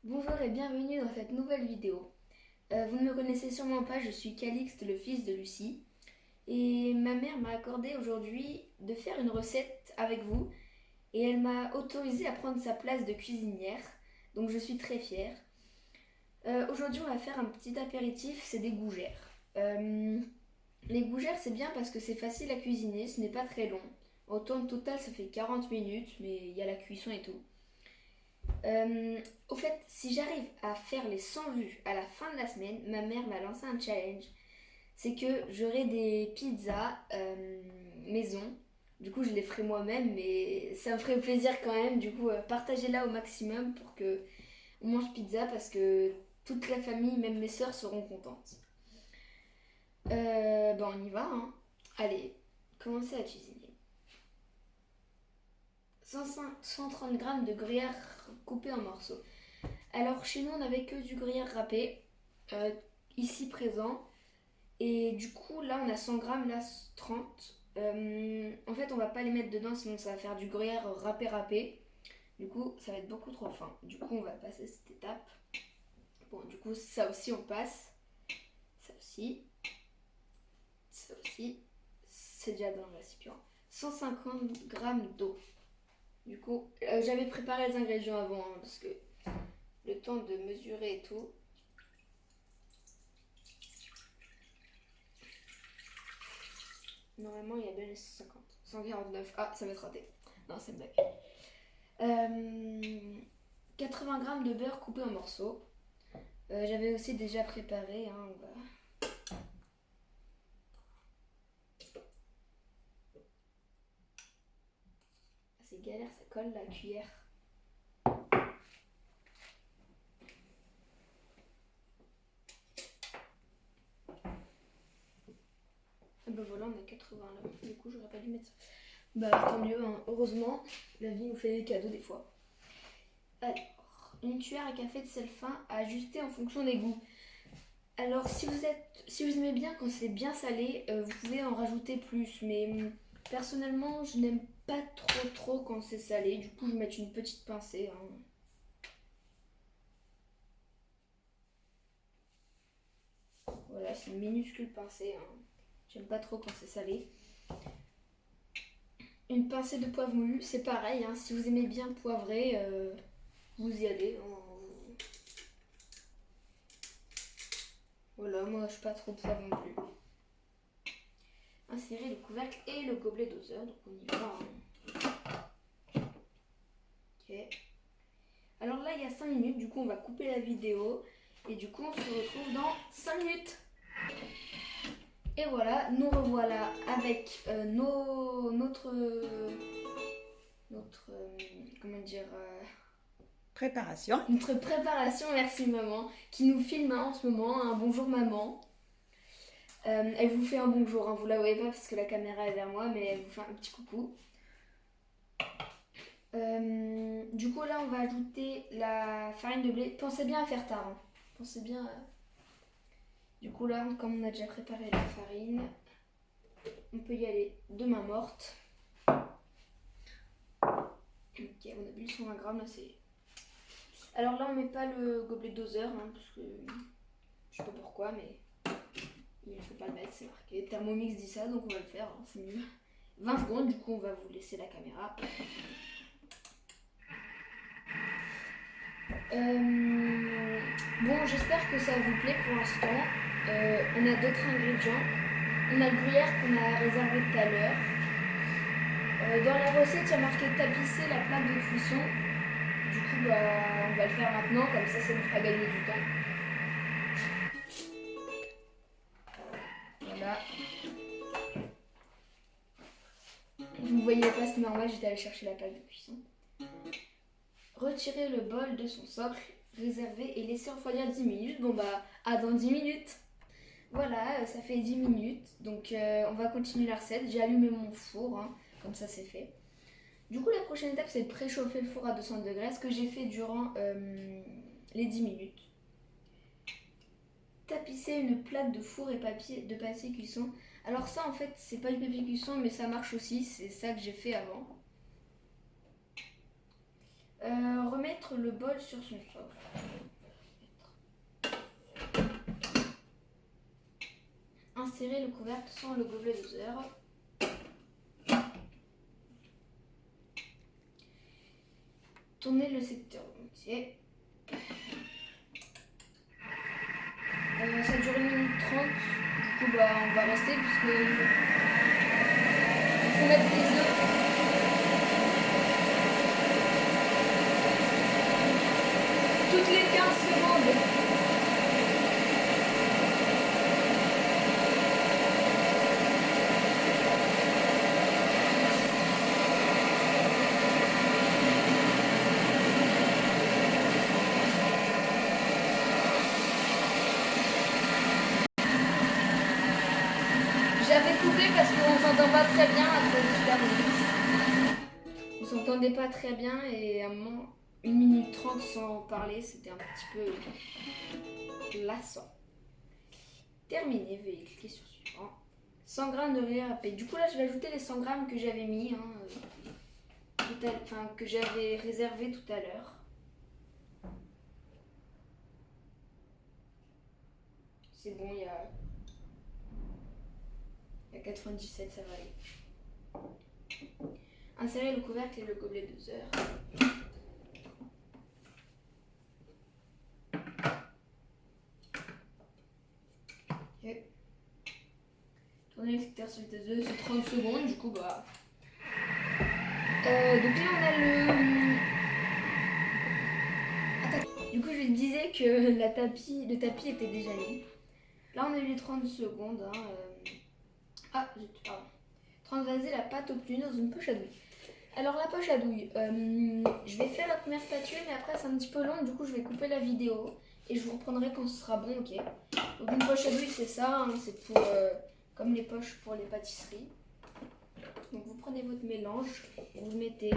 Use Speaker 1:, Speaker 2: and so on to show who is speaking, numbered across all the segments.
Speaker 1: Bonjour et bienvenue dans cette nouvelle vidéo. Vous ne me connaissez sûrement pas, je suis Calixte, le fils de Lucie. Et ma mère m'a accordé aujourd'hui de faire une recette avec vous. Et elle m'a autorisé à prendre sa place de cuisinière. Donc je suis très fière. Aujourd'hui on va faire un petit apéritif, c'est des gougères. Les gougères c'est bien parce que c'est facile à cuisiner, ce n'est pas très long. Au temps total ça fait 40 minutes, mais il y a la cuisson et tout. Euh, Au fait, si j'arrive à faire les 100 vues à la fin de la semaine, ma mère m'a lancé un challenge. C'est que j'aurai des pizzas maison. Du coup, je les ferai moi-même, mais ça me ferait plaisir quand même. Du coup, partagez-la au maximum pour que on mange pizza parce que toute la famille, même mes soeurs, seront contentes. On y va, hein. Allez, commencez à cuisiner. 130 grammes de gruyère coupé en morceaux. Alors chez nous on n'avait que du gruyère râpé, euh, ici présent. Et du coup là on a 100 grammes, là 30. En fait on va pas les mettre dedans sinon ça va faire du gruyère râpé râpé. Du coup ça va être beaucoup trop fin. Du coup on va passer cette étape. Bon du coup ça aussi on passe. Ça aussi. Ça aussi. C'est déjà dans le récipient. 150 grammes d'eau. Du coup j'avais préparé les ingrédients avant hein, parce que le temps de mesurer et tout. Normalement, il y a bien les 150. 149. Ah, ça va être raté. Non, c'est une blague. 80 grammes de beurre coupé en morceaux. J'avais aussi déjà préparé. Hein, on va... C'est galère, ça colle la cuillère. Et ben voilà, on a 80 là. Du coup, j'aurais pas dû mettre ça. Bah, tant mieux, hein. Heureusement, la vie nous fait des cadeaux des fois. Alors, une cuillère à café de sel fin à ajuster en fonction des goûts. Alors, si vous aimez bien quand c'est bien salé, vous pouvez en rajouter plus. Mais personnellement, je n'aime pas trop quand c'est salé. Du coup, je vais mettre une petite pincée. Hein. Voilà, c'est une minuscule pincée. Hein. J'aime pas trop quand c'est salé. Une pincée de poivre moulu, c'est pareil. Hein. Si vous aimez bien poivrer, vous y allez. Hein. Voilà, moi je suis pas trop poivre non plus. Insérer le couvercle et le gobelet doseur. Donc on y va. Hein. Ok. Alors là, il y a 5 minutes, du coup, on va couper la vidéo. Et du coup, on se retrouve dans 5 minutes. Et voilà, nous revoilà avec comment dire,
Speaker 2: Préparation.
Speaker 1: notre préparation, merci maman, qui nous filme hein, en ce moment, un bonjour maman. Elle vous fait un bonjour, hein, vous la voyez pas parce que la caméra est vers moi, mais elle vous fait un petit coucou. Du coup là on va ajouter la farine de blé. Pensez bien à faire tard. Hein. Pensez bien à... Du coup là, comme on a déjà préparé la farine, on peut y aller de main morte. Ok, on a bu 120 grammes là c'est... Alors là on met pas le gobelet doseur hein, parce que je sais pas pourquoi mais il ne faut pas le mettre, c'est marqué. Thermomix dit ça donc on va le faire, hein, c'est mieux. 20 secondes, du coup on va vous laisser la caméra. Bon, j'espère que ça vous plaît pour l'instant. On a d'autres ingrédients. On a le gruyère qu'on a réservé tout à l'heure. Dans la recette, il y a marqué tapisser la plaque de cuisson. Du coup, on va le faire maintenant, comme ça nous fera gagner du temps. Voilà. Vous ne voyez pas, c'est normal, j'étais allée chercher la plaque de cuisson. Retirer le bol de son socle, réserver et laisser refroidir 10 minutes. Bon bah, à dans 10 minutes. Voilà, ça fait 10 minutes. Donc on va continuer la recette. J'ai allumé mon four, hein, comme ça c'est fait. Du coup, la prochaine étape, c'est de préchauffer le four à 200 degrés, ce que j'ai fait durant les 10 minutes. Tapisser une plaque de four et de papier cuisson. Alors ça, en fait, c'est pas du papier cuisson, mais ça marche aussi. C'est ça que j'ai fait avant. Remettre le bol sur son socle. Insérer le couvercle sans le gobelet doseur. Tourner le secteur entier. Ça dure 1 minute 30. Du coup, on va rester puisque il faut mettre des œufs. Toutes les 15 secondes. J'avais coupé parce qu'on s'entend pas très bien à cause du thermomix. On s'entendait pas très bien et à un moment, 1 minute 30 sans parler, c'était un petit peu lassant. Terminé, veuillez cliquer sur suivant. 100 g de riz râpé. Du coup là, je vais ajouter les 100 g que j'avais mis, que j'avais réservé tout à l'heure. C'est bon, il y a 97, ça va aller. Insérer le couvercle et le gobelet doseur. Okay. Tourner le secteur sur les œufs, c'est 30 secondes, du coup donc là on a le... Attends. Du coup je disais que le tapis était déjà mis. Là on a eu les 30 secondes. Pardon. Transvaser la pâte obtenue dans une poche à douille. Alors la poche à douille, je vais faire la première spatule, mais après c'est un petit peu long, du coup je vais couper la vidéo et je vous reprendrai quand ce sera bon, ok. Donc une poche à douille c'est ça, c'est pour comme les poches pour les pâtisseries. Donc vous prenez votre mélange, vous mettez,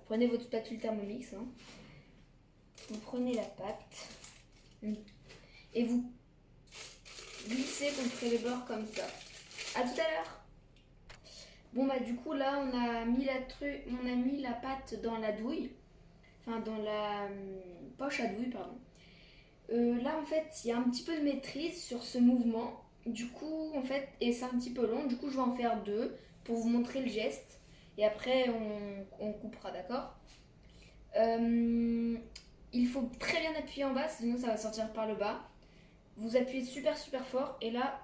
Speaker 1: prenez votre spatule Thermomix, vous prenez la pâte et vous glissez contre les bords comme ça. À tout à l'heure. Bon du coup là on a mis la pâte dans la douille, enfin dans la poche à douille pardon. Là en fait il y a un petit peu de maîtrise sur ce mouvement, du coup en fait, et c'est un petit peu long, du coup je vais en faire 2 pour vous montrer le geste et après on coupera, d'accord. Il faut très bien appuyer en bas sinon ça va sortir par le bas. Vous appuyez super fort et là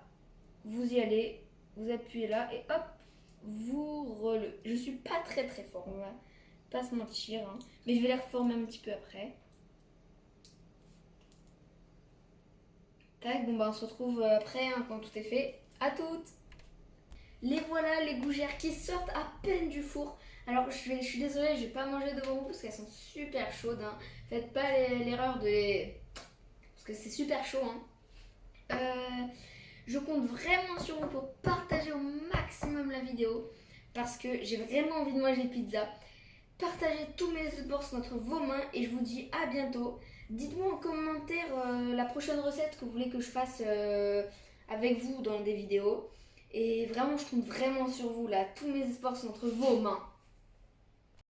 Speaker 1: vous y allez, vous appuyez là et hop, vous relevez. Je suis pas très fort, on va pas se mentir, mais je vais les reformer un petit peu après. Tac, on se retrouve après quand tout est fait. À toutes. Les voilà, les gougères qui sortent à peine du four. Alors je suis désolée, je vais pas manger devant vous parce qu'elles sont super chaudes. Faites pas l'erreur de les... parce que c'est super chaud. Je compte vraiment sur vous pour partager au maximum la vidéo parce que j'ai vraiment envie de manger pizza. Partagez tous mes efforts entre vos mains et je vous dis à bientôt. Dites-moi en commentaire la prochaine recette que vous voulez que je fasse avec vous dans des vidéos. Et vraiment, je compte vraiment sur vous là. Tous mes espoirs sont entre vos mains.